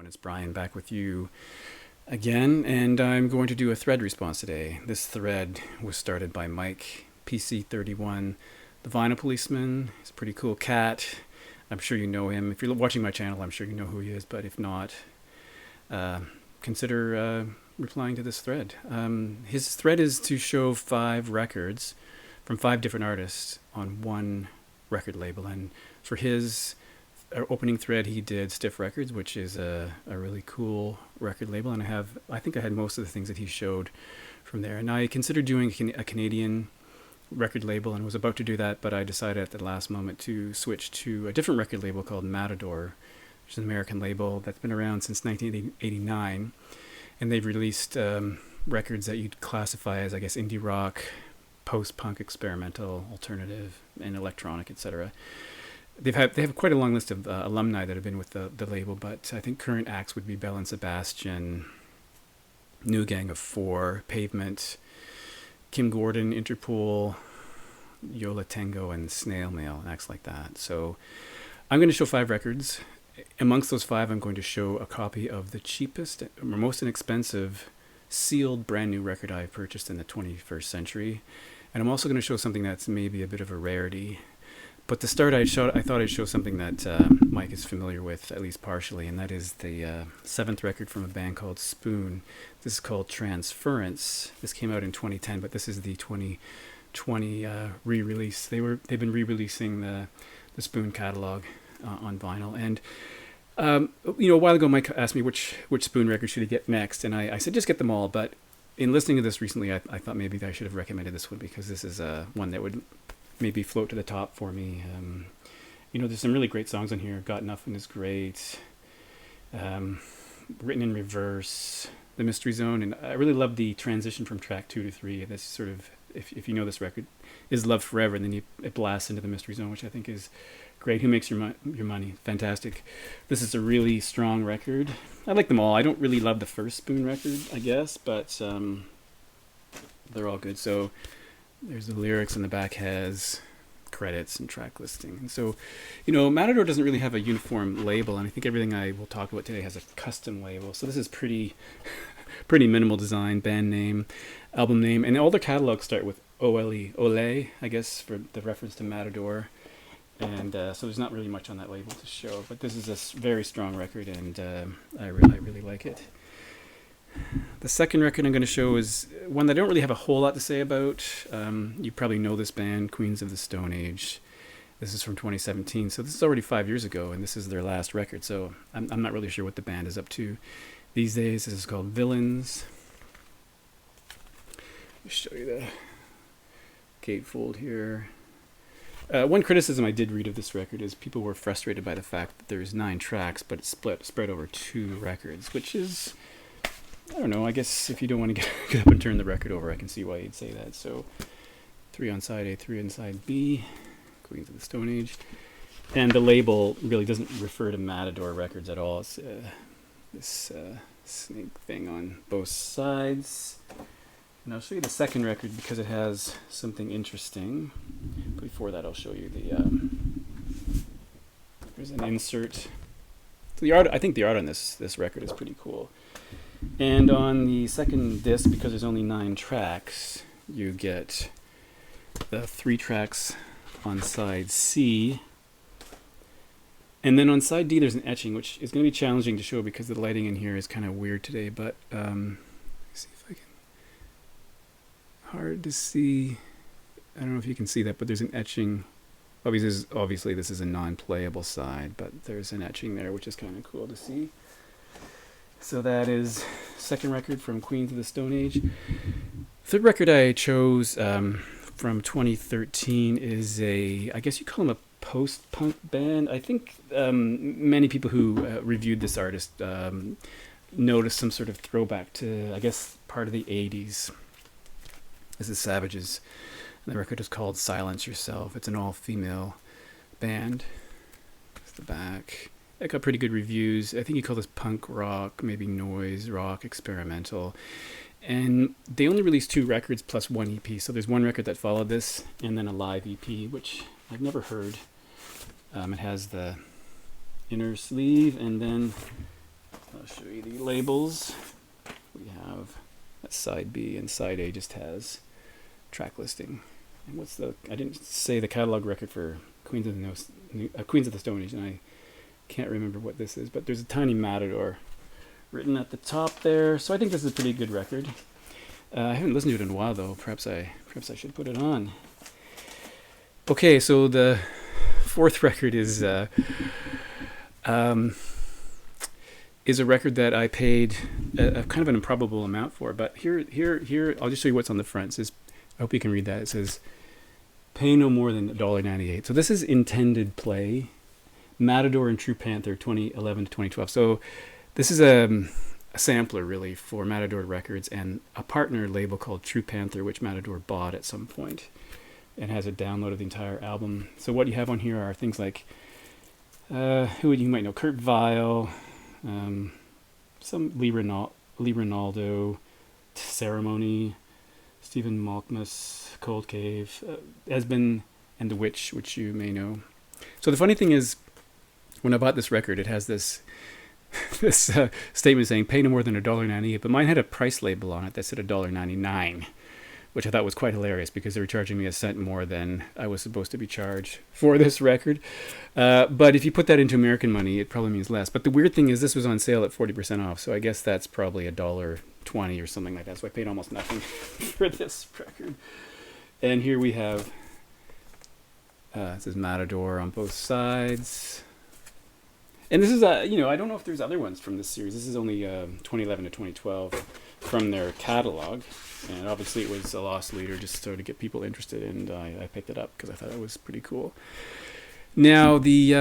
everyone, it's Brian back with you again, and I'm going to do a thread response today. This thread was started by Mike, PC31, the Vinyl Policeman. He's a pretty cool cat. I'm sure you know him. If you're watching my channel, I'm sure you know who he is, but if not, consider replying to this thread. His thread is to show 5 records from 5 different artists on one record label, and for his opening thread he did Stiff Records, which is a really cool record label, and I think I had most of the things that he showed from there. And I considered doing a Canadian record label and was about to do that, but I decided at the last moment to switch to a different record label called Matador, which is an American label that's been around since 1989, and they've released records that you'd classify as, I guess, indie rock, post-punk, experimental, alternative, and electronic, etc. They have quite a long list of alumni that have been with the label, but I think current acts would be Bell and Sebastian, New Gang of Four, Pavement, Kim Gordon, Interpol, Yola Tango, and Snail Mail, and acts like that. So I'm going to show 5 records. Amongst those 5, I'm going to show a copy of the cheapest or most inexpensive sealed brand new record I purchased in the 21st century. And I'm also going to show something that's maybe a bit of a rarity. But to start, I thought I'd show something that Mike is familiar with, at least partially, and that is the 7th record from a band called Spoon. This is called Transference. This came out in 2010, but this is the 2020 re-release. They've been re-releasing the Spoon catalog on vinyl. And a while ago, Mike asked me which Spoon record should he get next, and I said just get them all. But in listening to this recently, I thought maybe I should have recommended this one because this is one that would maybe float to the top for me. There's some really great songs on here. Got Nothing is great. Written in Reverse, The Mystery Zone, and I really love the transition from track 2 to 3. That's sort of, if you know this record, is Love Forever, and then it blasts into The Mystery Zone, which I think is great. Who Makes Your Money? Fantastic. This is a really strong record. I like them all. I don't really love the first Spoon record, I guess, but they're all good. So there's the lyrics, and the back has credits and track listing. And so, Matador doesn't really have a uniform label, and I think everything I will talk about today has a custom label. So this is pretty minimal design, band name, album name, and all their catalogs start with OLE, Ole, I guess, for the reference to Matador. And so there's not really much on that label to show, but this is a very strong record, and I really like it. The second record I'm going to show is one that I don't really have a whole lot to say about. You probably know this band, Queens of the Stone Age. This is from 2017, so this is already 5 years ago, and this is their last record, so I'm not really sure what the band is up to these days. This is called Villains. Let me show you the gatefold here. One criticism I did read of this record is people were frustrated by the fact that there's 9 tracks, but it's spread over 2 records, which is, I don't know, I guess if you don't want to get up and turn the record over, I can see why you'd say that. So 3 on side A, 3 on side B, Queens of the Stone Age. And the label really doesn't refer to Matador Records at all. It's this snake thing on both sides. And I'll show you the second record because it has something interesting. Before that, I'll show you there's an insert. So the art, I think the art on this record is pretty cool. And on the second disc, because there's only 9 tracks, you get the 3 tracks on side C. And then on side D, there's an etching, which is going to be challenging to show because the lighting in here is kind of weird today. But let's see if I can. Hard to see. I don't know if you can see that, but there's an etching. Obviously, this is a non-playable side, but there's an etching there, which is kind of cool to see. So that is second record from Queens of the Stone Age. Third record I chose from 2013 is I guess you call them a post-punk band. I think many people who reviewed this artist noticed some sort of throwback to, I guess, part of the 80s. This is Savages. The record is called Silence Yourself. It's an all-female band. That's the back. It got pretty good reviews. I think you call this punk rock, maybe noise rock, experimental. And they only released 2 records plus 1 EP. So there's 1 record that followed this, and then a live EP, which I've never heard. It has the inner sleeve, and then I'll show you the labels. We have side B, and side A just has track listing. And what's the? I didn't say the catalog record for Queens of the Stone Age, and I can't remember what this is. But there's a tiny Matador written at the top there, so I think this is a pretty good record. I haven't listened to it in a while though. Perhaps I should put it on. Okay, so the fourth record is a record that I paid a kind of an improbable amount for. But here, I'll just show you what's on the front. It says, I hope you can read that. It says, "Pay no more than $1.98." So this is intended play, Matador and True Panther, 2011 to 2012. So this is a sampler really for Matador Records and a partner label called True Panther, which Matador bought at some point, and has a download of the entire album. So what you have on here are things like who you might know, Kurt Weill, some Lee Ronaldo, Ceremony, Stephen Malkmus, Cold Cave, Esben, and The Witch, which you may know. So the funny thing is, when I bought this record, it has this statement saying pay no more than $1.98, but mine had a price label on it that said $1.99, which I thought was quite hilarious because they were charging me a cent more than I was supposed to be charged for this record. But if you put that into American money, it probably means less. But the weird thing is this was on sale at 40% off, so I guess that's probably $1.20 or something like that. So I paid almost nothing for this record. And here we have, it says Matador on both sides. And this is, I don't know if there's other ones from this series. This is only 2011 to 2012 from their catalog. And obviously it was a lost leader just so to get people interested, and I picked it up because I thought it was pretty cool. Now, the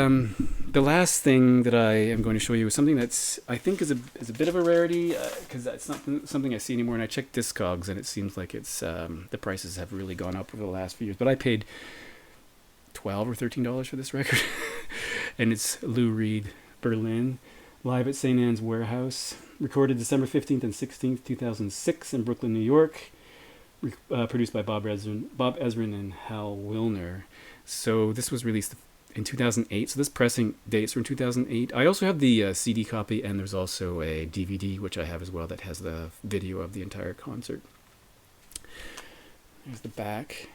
last thing that I am going to show you is something that's, I think, is a bit of a rarity because it's not something I see anymore. And I checked Discogs, and it seems like it's the prices have really gone up over the last few years. But I paid $12 or $13 for this record, and it's Lou Reed, Berlin, live at St. Anne's Warehouse, recorded December 15th and 16th, 2006 in Brooklyn, New York, produced by Bob Ezrin and Hal Wilner. So this was released in 2008, so this pressing dates from 2008. I also have the CD copy, and there's also a DVD, which I have as well, that has the video of the entire concert. There's the back.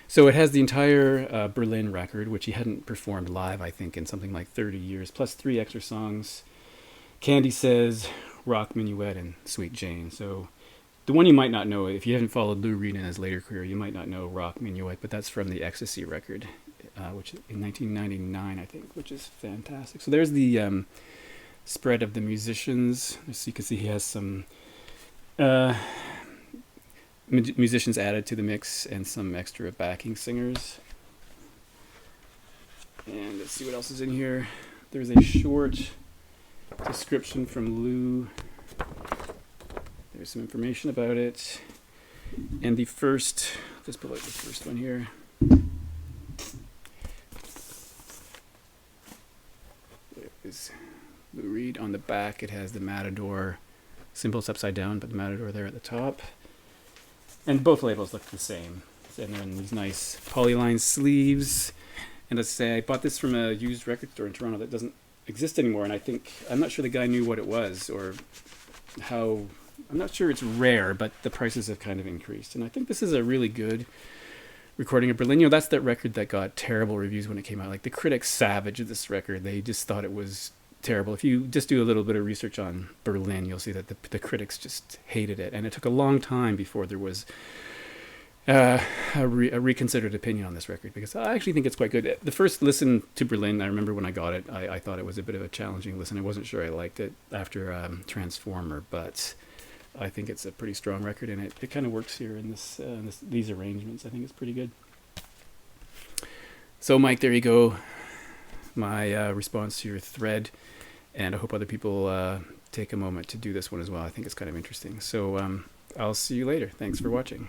So it has the entire Berlin record, which he hadn't performed live, I think, in something like 30 years, plus 3 extra songs. Candy Says, Rock Minuet, and Sweet Jane. So the one you might not know, if you haven't followed Lou Reed in his later career, you might not know Rock Minuet, but that's from the Ecstasy record, which in 1999, I think, which is fantastic. So there's the spread of the musicians. So you can see he has some musicians added to the mix and some extra backing singers. And let's see what else is in here. There's a short description from Lou. There's some information about it. And the first, let's pull out the first one here. There is Lou Reed. On the back, it has the Matador symbols upside down, but the Matador there at the top. And both labels look the same. And they're in these nice polyline sleeves. And let's say I bought this from a used record store in Toronto that doesn't exist anymore. And I'm not sure the guy knew what it was or how. I'm not sure it's rare, but the prices have kind of increased. And I think this is a really good recording of Berlin. That's that record that got terrible reviews when it came out. Like the critics savaged this record. They just thought it was terrible. If you just do a little bit of research on Berlin, you'll see that the critics just hated it, and it took a long time before there was a reconsidered opinion on this record, because I actually think it's quite good. The first listen to Berlin, I remember when I got it, I thought it was a bit of a challenging listen. I wasn't sure I liked it after Transformer, but I think it's a pretty strong record, and it kind of works here in these arrangements. I think it's pretty good. So Mike, there you go. My response to your thread. And I hope other people take a moment to do this one as well. I think it's kind of interesting. So I'll see you later. Thanks for watching.